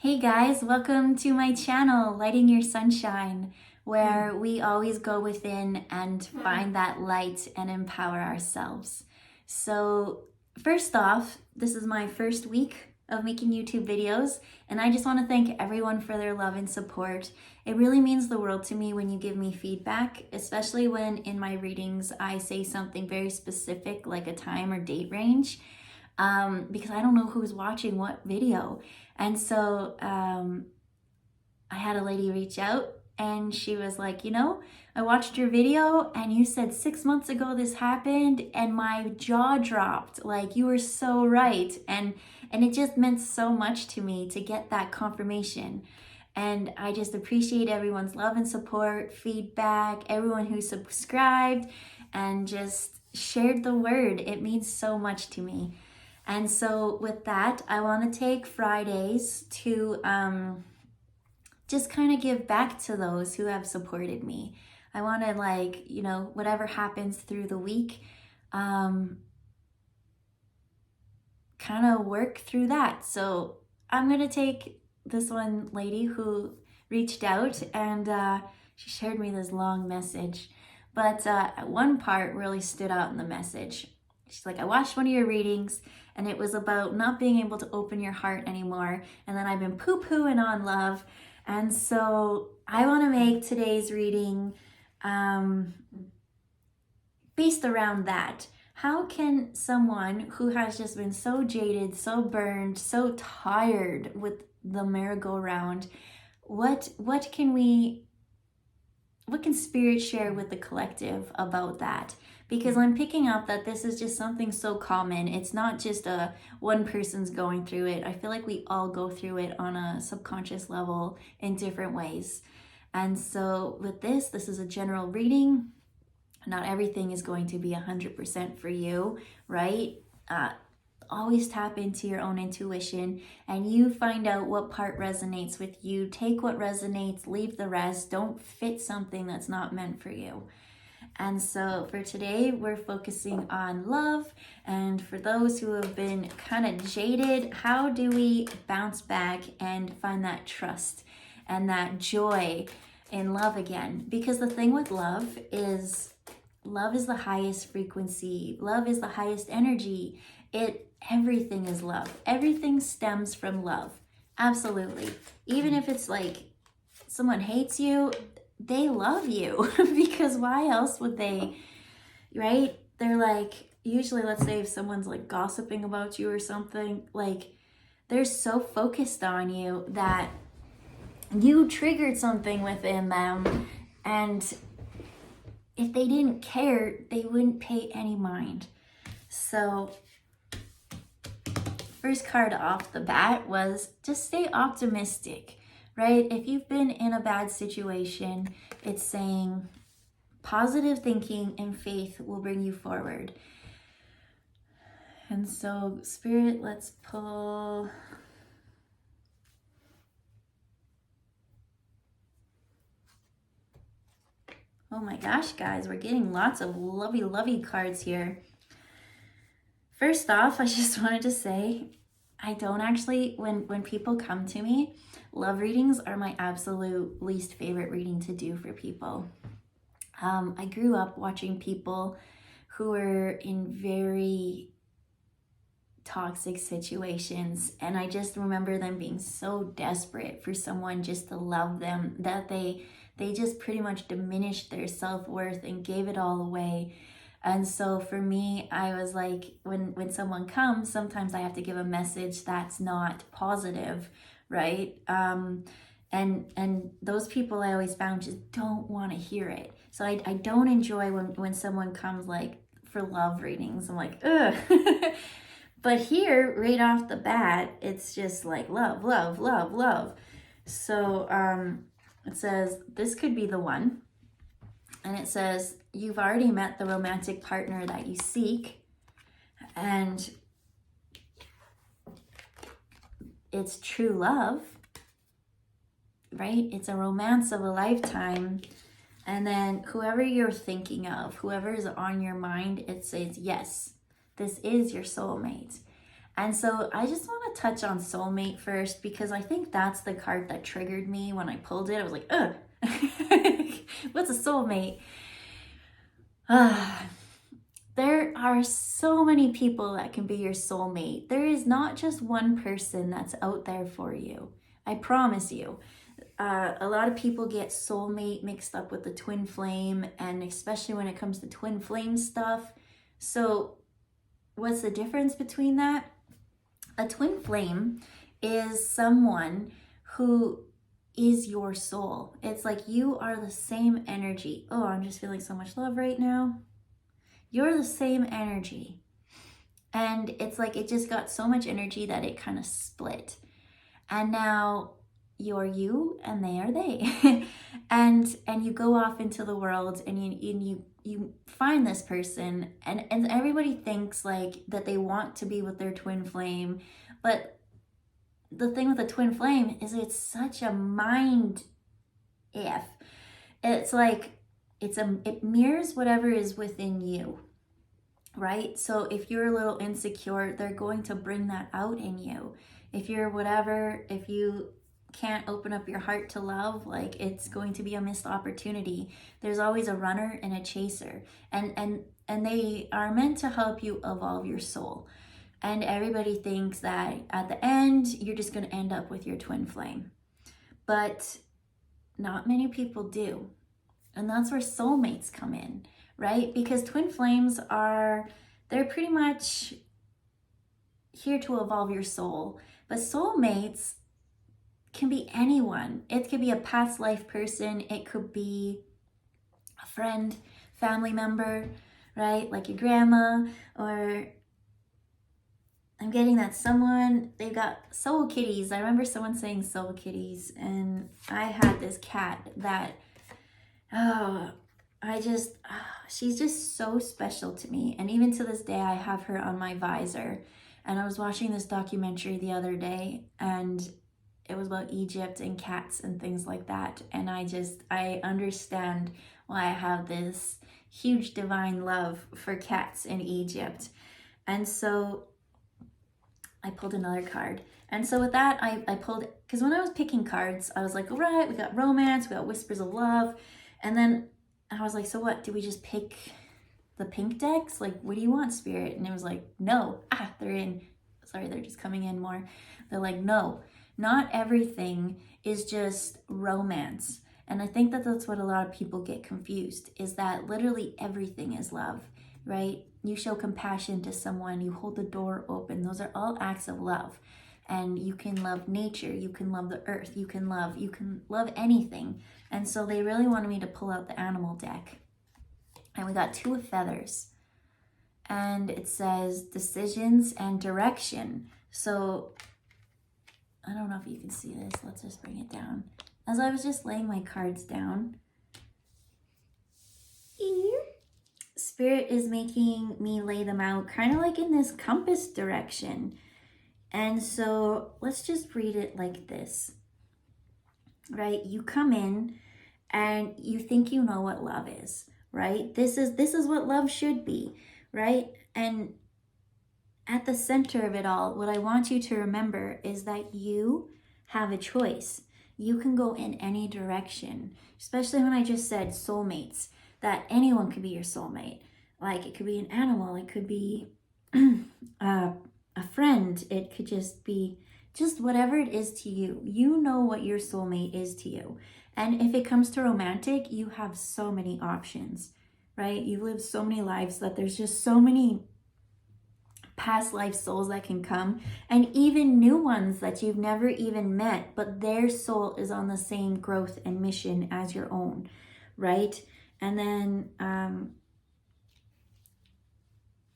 Hey guys, welcome to my channel, Lighting Your Sunshine, where we always go within and find that light and empower ourselves. So first off, this is my first week of making YouTube videos, and I just want to thank everyone for their love and support. It really means the world to me when you give me feedback, especially when in my readings I say something very specific like a time or date range. Because I don't know who's watching what video. And so I had a lady reach out and she was like, I watched your video and you said 6 months ago this happened and my jaw dropped. Like, you were so right. And it just meant so much to me to get that confirmation. And I just appreciate everyone's love and support, feedback, everyone who subscribed and just shared the word. It means so much to me. And so with that, I want to take Fridays to just kind of give back to those who have supported me. I want to whatever happens through the week, kind of work through that. So I'm going to take this one lady who reached out and she shared me this long message. But one part really stood out in the message. She's like, I watched one of your readings and it was about not being able to open your heart anymore. And then I've been poo-pooing on love. And so I want to make today's reading based around that. How can someone who has just been so jaded, so burned, so tired with the merry-go-round, what can Spirit share with the collective about that? Because I'm picking up that this is just something so common. It's not just one person's going through it. I feel like we all go through it on a subconscious level in different ways. And so with this is a general reading. Not everything is going to be 100% for you, right? Always tap into your own intuition and you find out what part resonates with you. Take what resonates, leave the rest. Don't fit something that's not meant for you. And so for today, we're focusing on love. And for those who have been kind of jaded, how do we bounce back and find that trust and that joy in love again? Because the thing with love is the highest frequency. Love is the highest energy. Everything is love. Everything stems from love. Absolutely. Even if it's like someone hates you, they love you because why else would they, right? They're like, usually, let's say if someone's like gossiping about you or something, like they're so focused on you that you triggered something within them, and if they didn't care, they wouldn't pay any mind. So first card off the bat was just stay optimistic, right? If you've been in a bad situation, it's saying positive thinking and faith will bring you forward. And so Spirit, let's pull. Oh my gosh, guys, we're getting lots of lovey cards here. First off, I just wanted to say, I don't actually, when people come to me, love readings are my absolute least favorite reading to do for people. I grew up watching people who were in very toxic situations, and I just remember them being so desperate for someone just to love them that they just pretty much diminished their self-worth and gave it all away. And so for me, I was like, when someone comes, sometimes I have to give a message that's not positive, right? And those people I always found just don't want to hear it. So I don't enjoy when someone comes like for love readings. I'm like, ugh. But here, right off the bat, it's just like love, love, love, love. So it says, this could be the one. And it says, you've already met the romantic partner that you seek. And it's true love, right? It's a romance of a lifetime. And then whoever you're thinking of, whoever is on your mind, it says, yes, this is your soulmate. And so I just want to touch on soulmate first, because I think that's the card that triggered me when I pulled it. I was like, ugh, what's a soulmate? There are so many people that can be your soulmate. There is not just one person that's out there for you. I promise you. A lot of people get soulmate mixed up with the twin flame, and especially when it comes to twin flame stuff. So what's the difference between that? A twin flame is someone who is your soul. It's like you are the same energy. Oh, I'm just feeling so much love right now. You're the same energy. And it's like it just got so much energy that it kind of split. And now you're you and they are they. and you go off into the world, and you find this person, and everybody thinks like that they want to be with their twin flame. But the thing with a twin flame is it's such a mind if. It's like it mirrors whatever is within you, right? So if you're a little insecure, they're going to bring that out in you. If you're whatever, if you can't open up your heart to love, like it's going to be a missed opportunity. There's always a runner and a chaser, and they are meant to help you evolve your soul. And everybody thinks that at the end you're just going to end up with your twin flame, but not many people do. And that's where soulmates come in, right? Because twin flames they're pretty much here to evolve your soul, but soulmates can be anyone. It could be a past life person. It could be a friend, family member, right? Like your grandma, or I'm getting that someone, they've got soul kitties. I remember someone saying soul kitties, and I had this cat that, she's just so special to me. And even to this day, I have her on my visor. And I was watching this documentary the other day, and it was about Egypt and cats and things like that. And I understand why I have this huge divine love for cats in Egypt. And so I pulled another card. And so with that, I pulled, because when I was picking cards, I was like, all right, we got romance, we got whispers of love. And then I was like, so what? Do we just pick the pink decks? Like, what do you want, Spirit? And it was like, no. They're in. Sorry, they're just coming in more. They're like, no. Not everything is just romance. And I think that that's what a lot of people get confused, is that literally everything is love, right? You show compassion to someone, you hold the door open. Those are all acts of love. And you can love nature, you can love the earth, you can love anything. And so they really wanted me to pull out the animal deck. And we got 2 of feathers. And it says decisions and direction. So I don't know if you can see this. Let's just bring it down. As I was just laying my cards down, Spirit is making me lay them out kind of like in this compass direction. And so let's just read it like this, right? You come in and you think you know what love is, right? This is what love should be, right? And at the center of it all, what I want you to remember is that you have a choice. You can go in any direction, especially when I just said soulmates, that anyone could be your soulmate. Like it could be an animal, it could be a friend, it could just be just whatever it is to you. You know what your soulmate is to you. And if it comes to romantic, you have so many options, right? You've lived so many lives that there's just so many past life souls that can come, and even new ones that you've never even met, but their soul is on the same growth and mission as your own, right? And then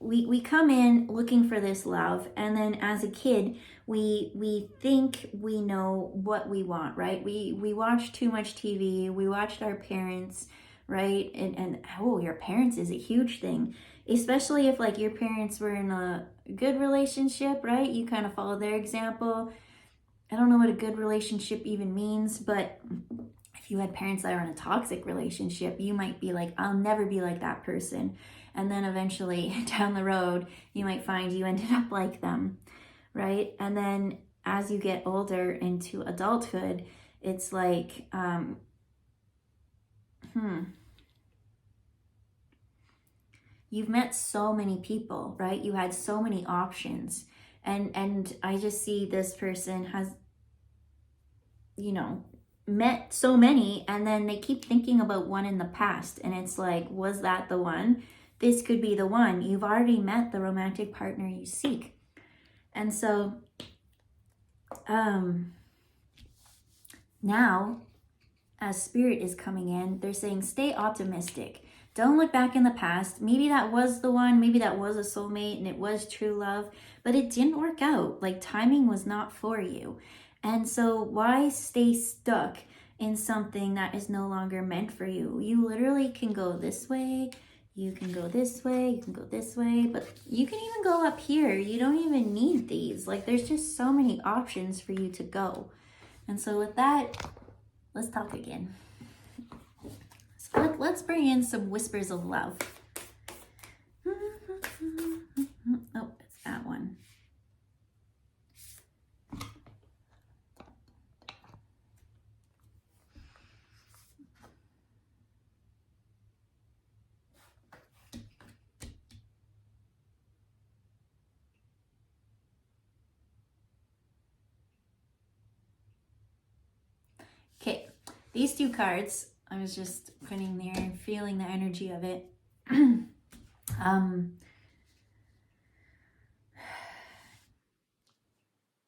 we come in looking for this love, and then as a kid we think we know what we want, right? We watch too much TV, we watched our parents, right? And your parents is a huge thing, especially if like your parents were in a good relationship, right? You kind of follow their example. I don't know what a good relationship even means, but if you had parents that are in a toxic relationship, you might be like, I'll never be like that person. And then eventually down the road, you might find you ended up like them. right? And then as you get older into adulthood, it's like, you've met so many people, right? You had so many options. And I just see this person has, you know, met so many, and then they keep thinking about one in the past, and it's like, was that the one? This could be the one. You've already met the romantic partner you seek. And so now, as spirit is coming in, they're saying stay optimistic. Don't look back in the past. Maybe that was the one, maybe that was a soulmate and it was true love, but it didn't work out. Like, timing was not for you. And so why stay stuck in something that is no longer meant for you? You literally can go this way, you can go this way, you can go this way, but you can even go up here. You don't even need these. Like, there's just so many options for you to go. And so with that, let's talk again. So let's bring in some whispers of love. Oh, it's that one. Okay, these two cards, I was just putting there and feeling the energy of it.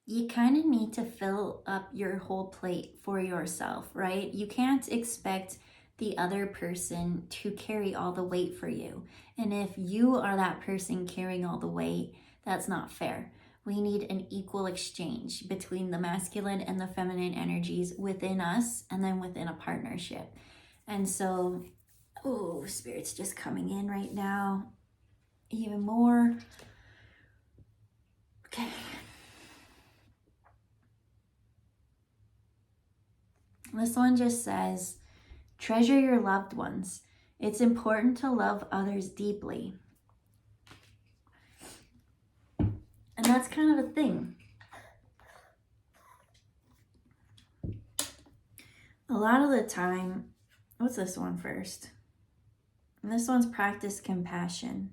You kind of need to fill up your whole plate for yourself, right? You can't expect the other person to carry all the weight for you. And if you are that person carrying all the weight, that's not fair. We need an equal exchange between the masculine and the feminine energies within us and then within a partnership. And so, oh, Spirit's just coming in right now. Even more. Okay. This one just says, treasure your loved ones. It's important to love others deeply. And that's kind of a thing. A lot of the time, what's this one first? And this one's practice compassion.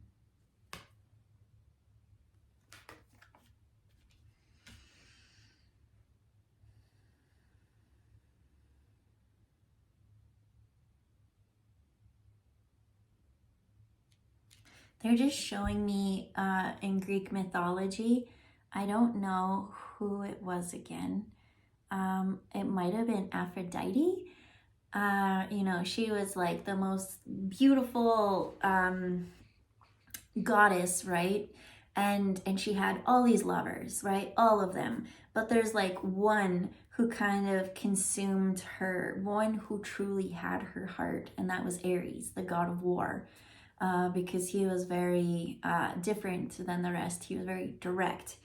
They're just showing me in Greek mythology. I don't know who it was again. It might have been Aphrodite. You know, she was like the most beautiful goddess, right? And she had all these lovers, right? All of them. But there's like one who kind of consumed her, one who truly had her heart, and that was Ares, the god of war. Because he was very different than the rest. He was very direct.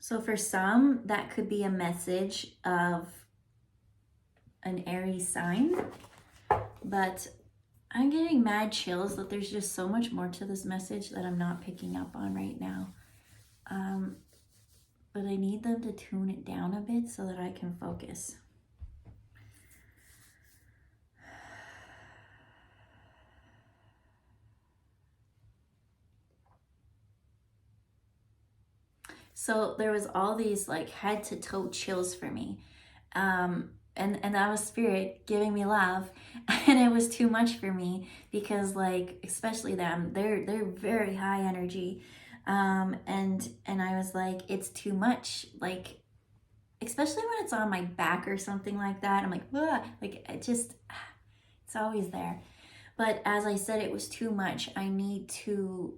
So for some, that could be a message of an Aries sign. But I'm getting mad chills that there's just so much more to this message that I'm not picking up on right now. But I need them to tune it down a bit so that I can focus. So there was all these like head to toe chills for me. And that was Spirit giving me love, and it was too much for me because, like, especially them, they're very high energy. And I was like, it's too much, like, especially when it's on my back or something like that. I'm like, ugh, like, it's always there. But as I said, it was too much. I need to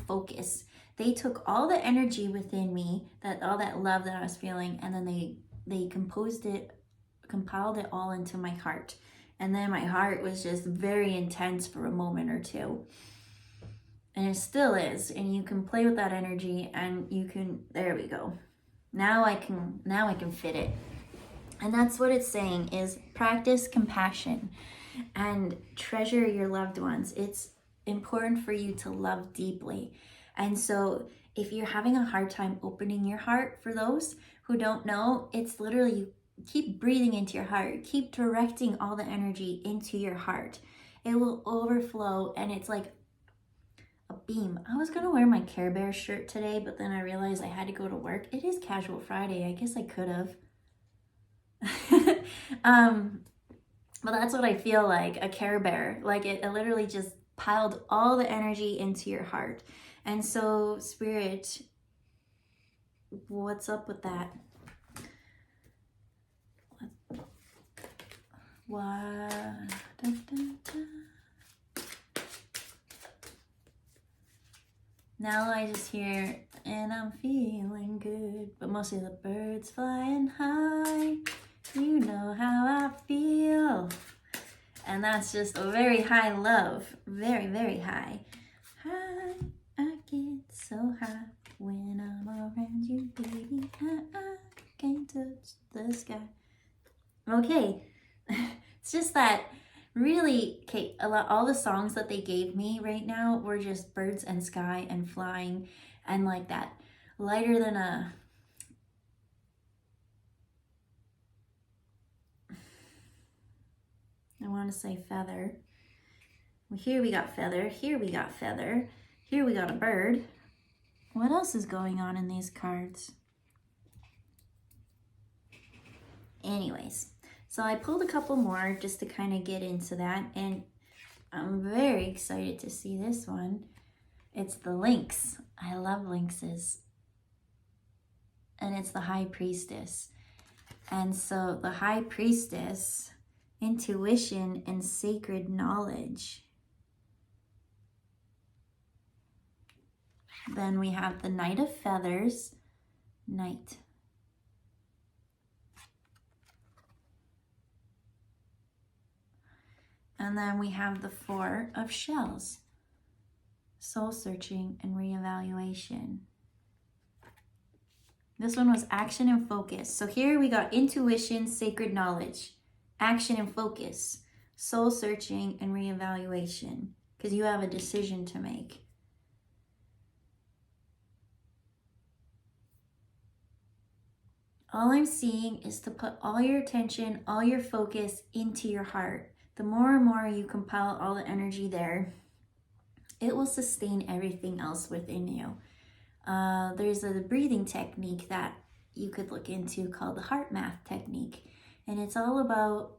focus. They took all the energy within me, all that love that I was feeling, and then they compiled it all into my heart. And then my heart was just very intense for a moment or two. And it still is. And you can play with that energy, and you can, there we go. Now I can fit it. And that's what it's saying, is practice compassion. and treasure your loved ones. It's important for you to love deeply. And so if you're having a hard time opening your heart, for those who don't know, it's literally you keep breathing into your heart, keep directing all the energy into your heart. It will overflow, and it's like a beam. I was gonna wear my Care Bear shirt today, but then I realized I had to go to work. It is Casual Friday. I guess I could have. But that's what I feel like, a Care Bear. Like it literally just piled all the energy into your heart. And so, Spirit, what's up with that? Why? Dun, dun, dun. Now I just hear, and I'm feeling good, but mostly the birds flying high. You know how I feel. And that's just a very high love. Very, very high. High, I get so high when I'm around you, baby. I can't touch the sky. Okay, it's just that really, okay, all the songs that they gave me right now were just birds and sky and flying and like that. Lighter than a... I want to say feather. Well, here we got feather. Here we got feather. Here we got a bird. What else is going on in these cards? Anyways, so I pulled a couple more just to kind of get into that. And I'm very excited to see this one. It's the lynx. I love lynxes. And it's the High Priestess. And so the High Priestess, intuition and sacred knowledge. Then we have the Knight of Feathers, Knight. And then we have the Four of Shells, soul searching and reevaluation. This one was action and focus. So here we got intuition, sacred knowledge, action and focus, soul searching and reevaluation, because you have a decision to make. All I'm seeing is to put all your attention, all your focus into your heart. The more and more you compile all the energy there, it will sustain everything else within you. There's a breathing technique that you could look into called the heart math technique. And it's all about,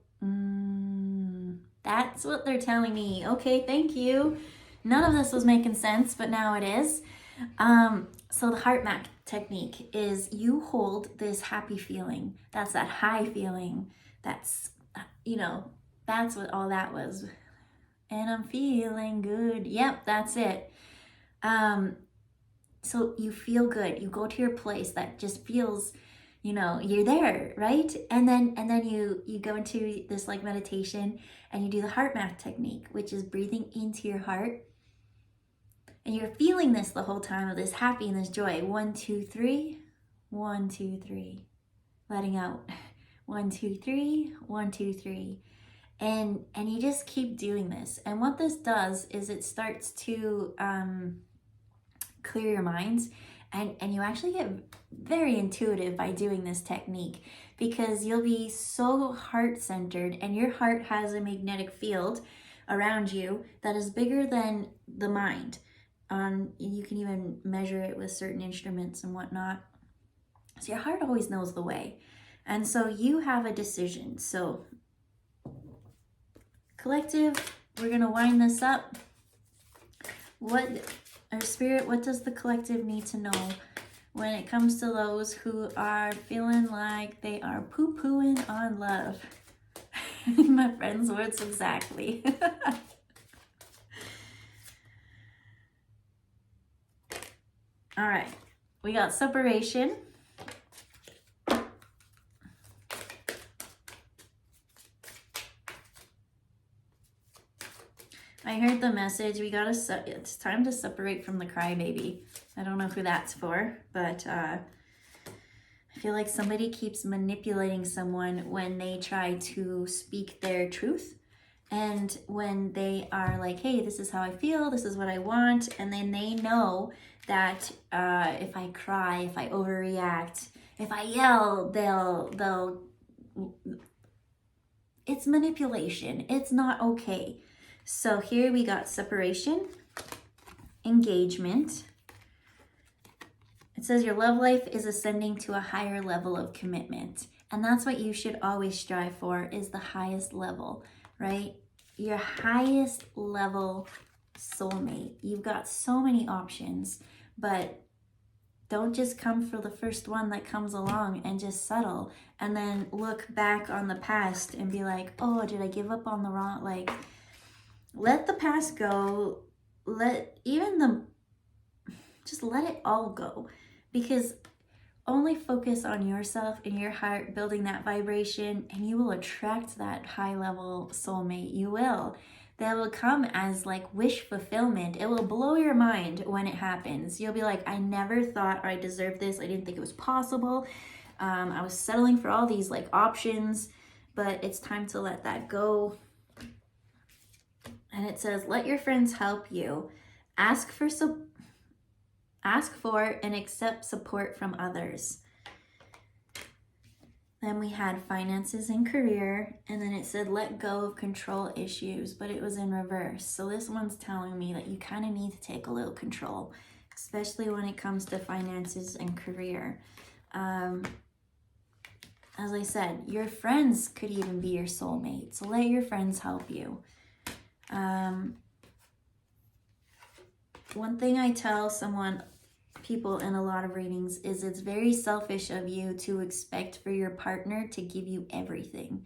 that's what they're telling me. Okay, thank you. None of this was making sense, but now it is. So the heart math technique is you hold this happy feeling. That's that high feeling. That's, that's what all that was. And I'm feeling good. Yep, that's it. So you feel good. You go to your place that just feels, you're there, right? And then you go into this like meditation and you do the heart math technique, which is breathing into your heart. And you're feeling this the whole time of this happy and this joy. 1, 2, 3. 1, 2, 3. Letting out. 1, 2, 3. 1, 2, 3. And you just keep doing this. And what this does is it starts to clear your minds. And you actually get very intuitive by doing this technique, because you'll be so heart-centered, and your heart has a magnetic field around you that is bigger than the mind. You can even measure it with certain instruments and whatnot. So your heart always knows the way. And so you have a decision. So collective, we're going to wind this up. Spirit, what does the collective need to know when it comes to those who are feeling like they are poo-pooing on love? My friend's words exactly. All right, we got separation. I heard the message. It's time to separate from the crybaby. I don't know who that's for, but I feel like somebody keeps manipulating someone when they try to speak their truth. And when they are like, hey, this is how I feel, this is what I want, and then they know that if I cry, if I overreact, if I yell, they'll it's manipulation. It's not okay. So here we got separation, engagement. It says your love life is ascending to a higher level of commitment. And that's what you should always strive for, is the highest level, right? Your highest level soulmate. You've got so many options, but don't just come for the first one that comes along and just settle and then look back on the past and be like, oh, did I give up on the wrong? Like, let the past go. Just let it all go, because only focus on yourself and your heart, building that vibration, and you will attract that high level soulmate. You will. That will come as like wish fulfillment. It will blow your mind when it happens. You'll be like, I never thought I deserved this. I didn't think it was possible. I was settling for all these like options, but it's time to let that go. And it says, let your friends help you. Ask for and accept support from others. Then we had finances and career, and then it said let go of control issues, but it was in reverse. So this one's telling me that you kind of need to take a little control, especially when it comes to finances and career. As I said, your friends could even be your soulmate, so let your friends help you. One thing I tell people in a lot of readings is it's very selfish of you to expect for your partner to give you everything.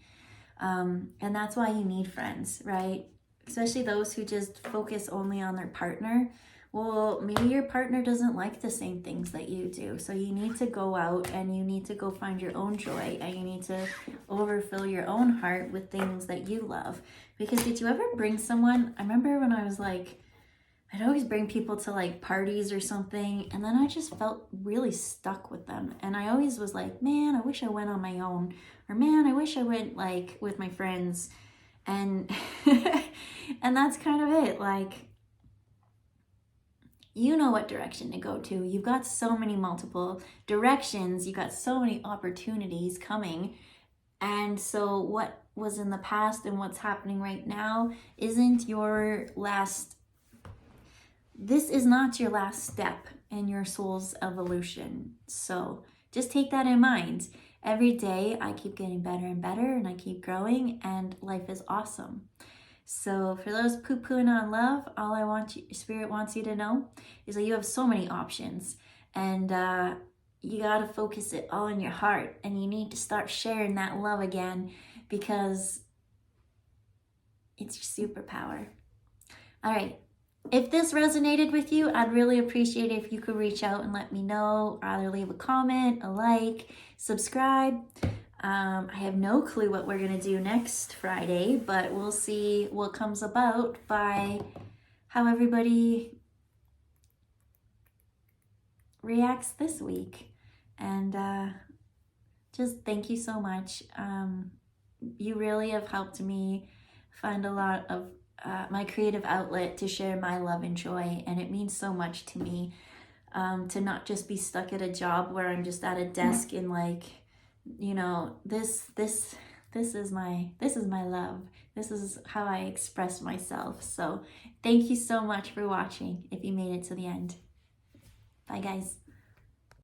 And that's why you need friends, right? Especially those who just focus only on their partner. Well, maybe your partner doesn't like the same things that you do. So you need to go out and you need to go find your own joy, and you need to overfill your own heart with things that you love. Because did you ever bring someone? I remember when I was like, I'd always bring people to like parties or something, and then I just felt really stuck with them. And I always was like, man, I wish I went on my own, or man, I wish I went like with my friends. And and that's kind of it. Like, you know what direction to go to. You've got so many multiple directions. You've got so many opportunities coming. And so what was in the past and what's happening right now isn't your last. This is not your last step in your soul's evolution. So just take that in mind. Every day I keep getting better and better, and I keep growing, and life is awesome. So for those poo-pooing on love, all Spirit wants you to know is that you have so many options, and you got to focus it all in your heart, and you need to start sharing that love again, because it's your superpower. All right. If this resonated with you, I'd really appreciate it if you could reach out and let me know. Either leave a comment, a like, subscribe. I have no clue what we're going to do next Friday, but we'll see what comes about by how everybody reacts this week. And just thank you so much. You really have helped me find a lot of my creative outlet to share my love and joy, and it means so much to me to not just be stuck at a job where I'm just at a desk and like, you know, this is my love. This is how I express myself. So thank you so much for watching if you made it to the end. Bye guys.